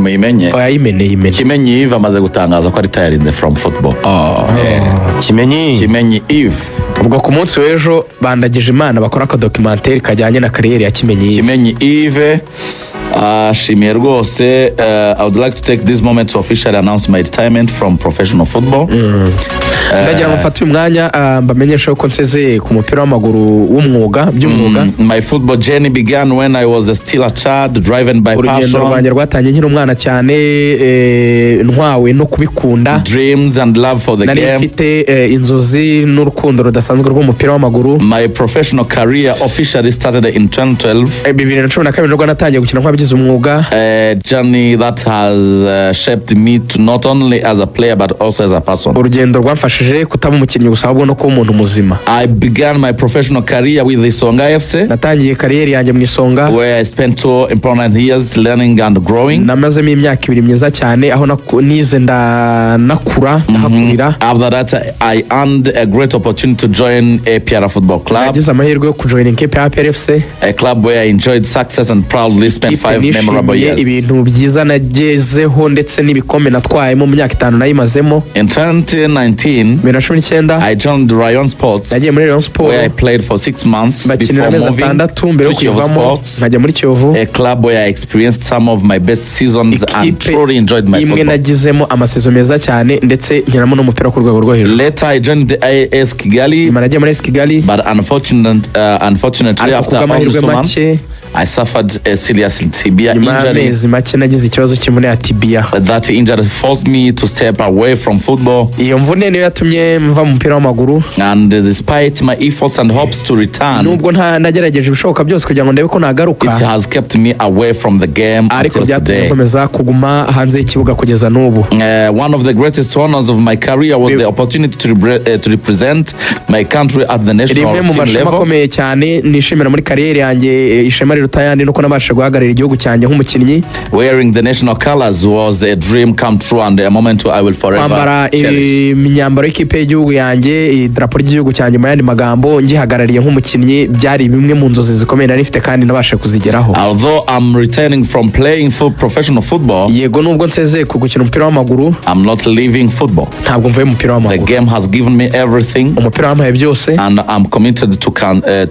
muyimenye yimene Kimenyi Yves amaze gutangaza ko ari tayarinze from football. Kimenyi Yves ubwo ku munsi w'ejo bandagije Imana bakora akadocumentary kajyanye na kariyeri ya Kimenyi Yves ashimiye rwose. I would like to take this moment to officially announce my retirement from professional football. ndagira ngo mfate uyu mwanya mbamenyeshe ko nsezeye ku mupira w'amaguru w'umwuga by'umwuga. My football journey began when I was still a child, driven by passion. Urugendo rwanjye rwatangiye nkiri umwana cyane, ntwawe no kubikunda, dreams and love for the game. nari mfite inzozi n'urukundo rudasanzwe rw'umupira w'amaguru. My professional career officially started in 2012. 2012 nibwo natangiye gukina nk'abigize umwuga. Journey that has shaped me to not only as a player but also as a person. Urugendo rwamfashije kutaba umukinnyi gusa ahubwo no kuba umuntu muzima. I began my professional career with the Isonga FC. Natangiye kariyeri yanjye mu Isonga, where I spent 2 important years learning and growing. Namazemo imyaka 2 myiza cyane aho nize ndanakura ndahakurira. After that I earned a great opportunity to join APR Football Club. Nagize amahirwe yo kujoin APR FC, a club where I enjoyed success and proudly spent 5 memorable years. Ibintu byiza nagezeho ndetse n'ibikombe natwayemo mu myaka 5 nayimazemo. In 2019 I joined Rayon Sports, nagiye muri Rayon Sports where I played for 6 months before moving to Kiyovu Sports, nkajya muri Kiyovu, a club where I experienced some of my best seasons and truly enjoyed my football. Imwe nagizemo amasezo meza cyane ndetse nkinamo n'umupira ku rwego rwo hejuru. Later I joined the AS Kigali, nagiye muri AS Kigali, but unfortunately after only 2 months I suffered a serious tibia injury. Nagize ikibazo cy'imvune ya tibia. That injury forced me to step away from football. Iyo mvune niyo yatumye mva mu mupira w'amaguru. And despite my efforts and hopes to return, nubwo nagerageje ibishoboka byose kugira ngo ndebe ko nagaruka, it has kept me away from the game until today. Nkomeza kuguma hanze y'ikibuga kugeza n'ubu. One of the greatest honors of my career was the opportunity to represent my country at the national team level. Makomeye cyane nishimira muri kariyeri yanjye, ishema rirutayandi nuko nabasha guhagararira igihugu cyanjye nk'umukinnyi. Wearing the national colors was a dream come true and a moment I will forever cherish. Imyambaro y'ikipe y'igihugu yanjye, idarapo ry'igihugu cyanjye mu yandi magambo, ngihagarariye nk'umukinnyi, byari bimwe mu nzozi zikomeye nari mfite kandi nabasha kuzigeraho. Although I'm returning from playing professional football, yego nubwo nsezeye ku gukina umupira w'amaguru, I'm not leaving football. Ntabwo mvuye mu mupira w'amaguru. The game has given me everything. Umupira wampaye byose. And I'm committed to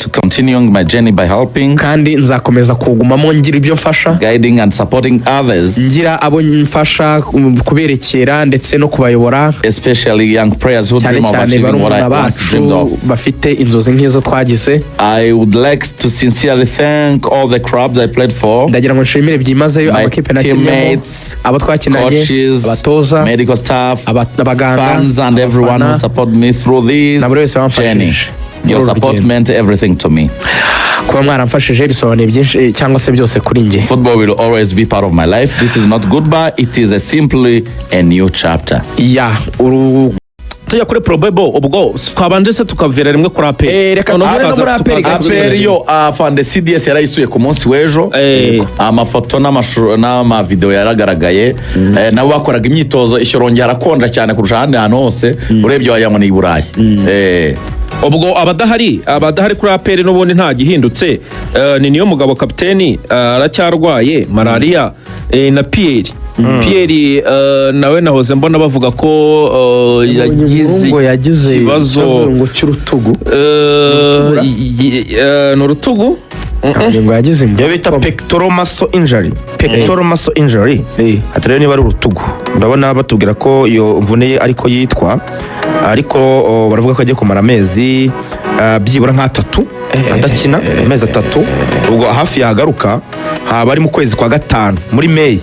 continuing my journey by helping. Kandi nzakomeza kugumamo ngira ibyo mfasha, guiding and supporting others, ngira abo mfasha kuberekera ndetse no kubayobora, especially young players who dream of achieving what I once dreamed of. Bafite inzozi nk'izo twagize. I would like to sincerely thank all the clubs I played for. Ndagira ngo nshimire byimazeyo amakipe nakinnye, abo twakinanye, abatoza, medical staff, abaganga, fans and everyone who supported me through this journey. Your support meant everything to me. Kuba mwaramfashije bisobanuye byinshi cyangwa se byose kuri njye. Football will always be part of my life. This is not goodbye, it is simply a new chapter. tujya kuri probable ubwo twabanje se tukavira rimwe kuri APR. Reka none muri APR yo afande CDS yarayisuye ku munsi w'ejo, amafoto n'amashusho n'amavideo yaragaragaye, nabo bakoraga imyitozo ishyirongera arakonja cyane kurusha ahandi hantu hose, urebye wayango ni i Burayi. Ubwo abadahari kuri APR n'ubundi nta gihindutse, ni niyo mugabo kapiteni aracyarwaye malaria na Pierre nawe nahoze mbona bavuga ko yagize ikibazo ngo cy'urutugu, n'urutugu ngo yagize ibyo bita pectoral muscle injury. Atarebe niba ari urutugu, ndabona batubwira ko iyo mvune ye ariko yitwa, ariko baravuga ko agiye kumara amezi byibura nk'atatu adakina, amezi 3, ubwo hafi yagaruka haba ari mu kwezi kwa 5 muri May.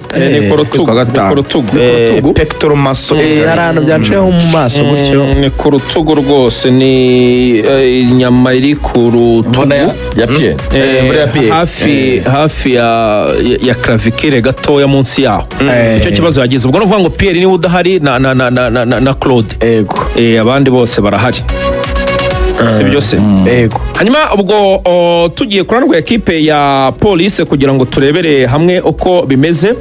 Pectoral muscle injury. Harano byaciyeho mu maso gutyo, ni ku rutugu rwose, ni inyama iri ku rutugu ya Pierre, hafi ya clavicle gatoya munsi yaho. Icyo kibazo yagize. Ubwo novuga ngo Pierre ni udahari na Claude, abandi bose barahari. Si byose. Hanyuma ubwo tugiye kuranirwa ekipe ya Police kugira ngo turebere hamwe uko bimeze.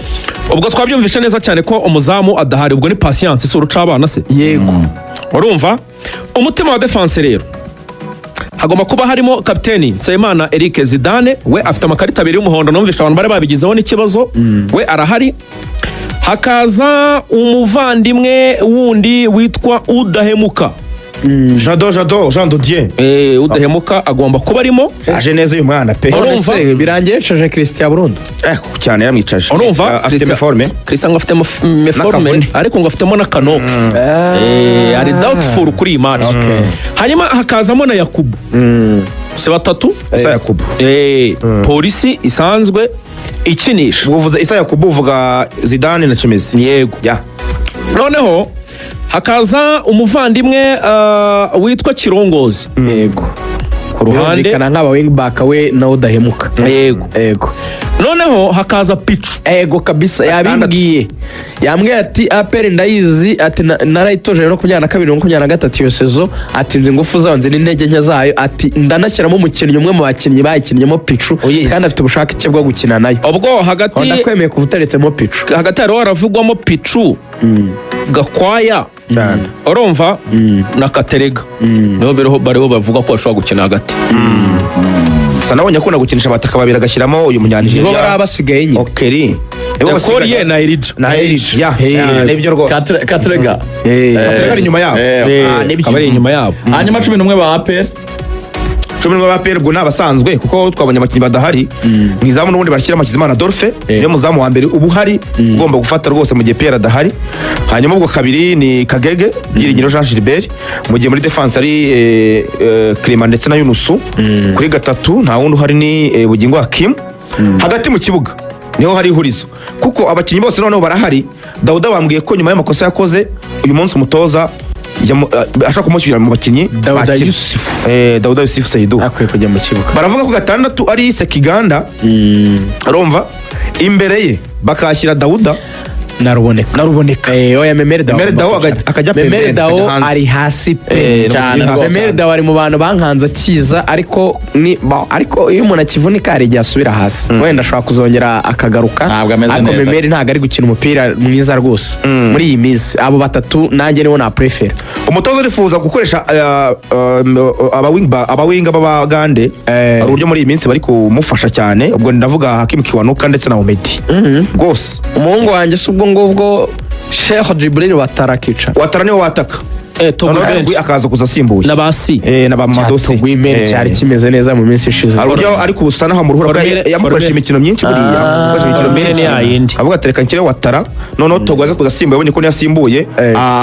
Ubwo twabyumvishe neza cyane ko umuzamu adahari, ubwo ni Patience si uruca abana se. Yego. Urumva umutima wa defense rero hagomba kuba harimo kapiteni Nsayimana Eric Zidane, we afite amakarita 2 y'umuhondo, numvisha abantu bari babigizeho n'ikibazo, we arahari. hakaza umuvandimwe wundi witwa Udahemuka. Jado Jean Dodier Udahemuka agomba kuba arimo. aje neza uyu mwana pe. Urumva birangiye yesheje Christian Burundi cyane yaramwicaje. Urumva afite meforme Christian afite meforme ariko ngo afitemo na kanoke. Ari doubtful kuri iyi match. Hanyuma hakazamo na Yakubu. Se batatu Isa Yakubu. Polisi isanzwe ikinisha. Uvuze Isa Yakubu uvuga Zidane na Chemesi. Yego. Noneho hakaza umuvandimwe witwa Kirongozi. Yego. Ku ruhande kana nk'aba wing back we na Udahemuka. Yego. Noneho hakaza Pichu. Ego kabisa yabimbwiye. Yambwiye ati APR ndayizi ati narayitoje no 22-23 iyo sezo ati nzi ngufu zanze n'intege nke zayo ati ndanashyiramo umukinnyi umwe mu bakinnyi bayikinnyemo Pichu kandi afite ubushake bwo gukina nayo. Ubwo hagati ndakwemeye kuvutaretsemo Pichu. Hagati hariho haravugwamo Pichu. Gakwaya urumva na Katerega niho bariho bavuga ko bashobora gukina hagati. Gusa nabonye akunda gukinisha abataka babiri agashyiramo uyu munyanijeriya. Nibo bari abasigaye nyine. Okeri. Koriye na Elija. Nibyo rwose. Katerega. Katerega ari inyuma yabo. Kabari inyuma yabo. Hanyuma 11 ba APR. 11 ba APR ubwo nabasanzwe kuko twabonye abakinnyi badahari. Mu izamu n'ubundi barashyira Makizimana Adolphe niyo muzamu wa mbere ubu hari ugomba gufata rwose mu gihe PR adahari. Hanyuma ubwo kabiri ni Kagege Byiringiro Jean Gilbert mu gihe muri defense ari Clement ndetse na Yunusu. Kuri gatatu nta wundi uhari ni Bugingo Hakim. Hagati mu kibuga niho hari ihurizo kuko abakinnyi bose noneho barahari. Dawuda bambwiye ko nyuma y'amakosa yakoze uyu munsi umutoza ashaka kumushyira mu bakinnyi Dawuda Yusuf Saidu akwiye kujya mu kibuga. Baravuga ko gatandatu ari Sekiganda. Urumva imbere ye bakashyira Dawuda na Ruboneka. Oya Memere Dawo akajya pembeni. Memere Dawo ari hasi pe cyane. Memere Dawo ari mu bantu bankanza kiza ariko iyo umuntu akivunika ari igihe asubira hasi. Wenda ashobora kuzongera akagaruka. Ariko Memere ntago ari gukina umupira mwiza rwose muri iyi minsi. Abo batatu nanjye nibo na prefer. Umutoza urifuza gukoresha abawinga b'Abagande ari uburyo muri iyi minsi bari kumufasha cyane. Ubwo ndavuga Hakim Kiwanuka ndetse na Omedi. Rwose umuhungu wanjye subwo ngubwo Sheikh Jibril Watarakica. Watara niwe wataka. Togwimeri akaza kuzasimbuye nabasi n'abamadosi. Togwimeri cyari kimeze neza mu minsi ishize. Arujya ariko usana ha mu ruhura yamukoresha imikino myinshi buriya. Mukoresha imikino mbere ni yayindi. Avuga tereka nkire Watara noneho Togwaza kuzasimbuye abonye ko yasimbuye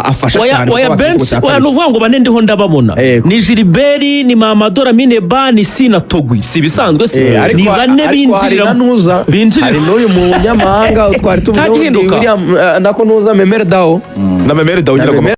afasha cyane. Oya bench oya nuvuga ngo bane ndiho ndababona. Ni Gilbert ni Mamadou Lamine Ba ni Sina Togwi. Si bisanzwe se. Ni bane binjirira hari n'uyu munyamahanga twari tuvuye William ndako nuza Memere Dawo. Na Memere Dawo